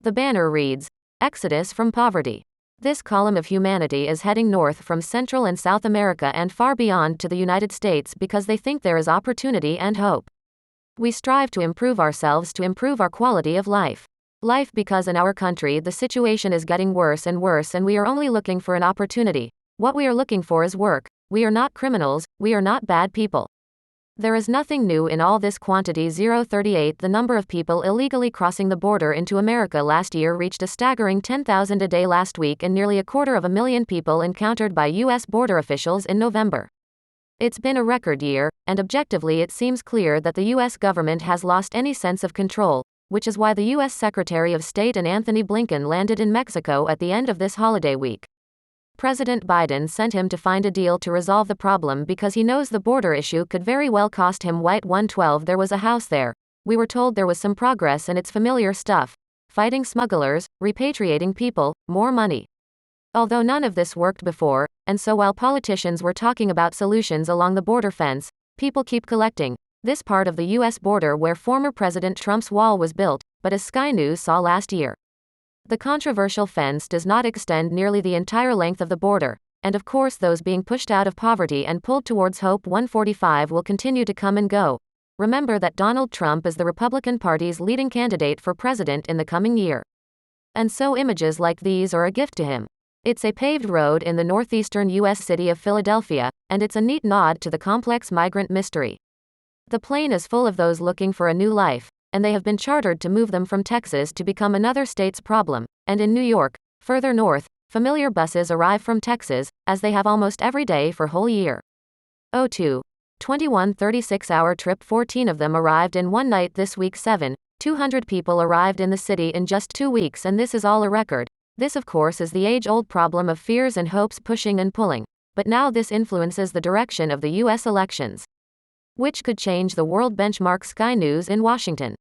The banner reads, Exodus from Poverty. This column of humanity is heading north from Central and South America and far beyond to the United States because they think there is opportunity and hope. We strive to improve ourselves to improve our quality of life. Life because in our country the situation is getting worse and we are only looking for an opportunity. What we are looking for is work. We are not criminals, we are not bad people. There is nothing new in all this. Quantity 038. The number of people illegally crossing the border into America last year reached a staggering 10,000 a day last week, and nearly 250,000 people encountered by U.S. border officials in November. It's been a record year, and objectively it seems clear that the U.S. government has lost any sense of control, which is why the U.S. Secretary of State and Anthony Blinken landed in Mexico at the end of this holiday week. President Biden sent him to find a deal to resolve the problem because he knows the border issue could very well cost him white 112. There was a house there. We were told there was some progress and it's familiar stuff. Fighting smugglers, repatriating people, more money. Although none of this worked before, and so while politicians were talking about solutions along the border fence, people keep collecting. This part of the U.S. border where former President Trump's wall was built, but as Sky News saw last year. The controversial fence does not extend nearly the entire length of the border, and of course those being pushed out of poverty and pulled towards Hope 145 will continue to come and go. Remember that Donald Trump is the Republican Party's leading candidate for president in the coming year. And so images like these are a gift to him. It's a paved road in the northeastern U.S. city of Philadelphia, and it's a neat nod to the complex migrant mystery. The plane is full of those looking for a new life, and they have been chartered to move them from Texas to become another state's problem. And in New York, further north, familiar buses arrive from Texas, as they have almost every day for whole year. 21 36-hour trip. 14 of them arrived in one night this week. 200 people arrived in the city in just 2 weeks, and this is all a record. This of course is the age-old problem of fears and hopes pushing and pulling. But now this influences the direction of the U.S. elections, which could change the world. Benchmark. Sky News in Washington.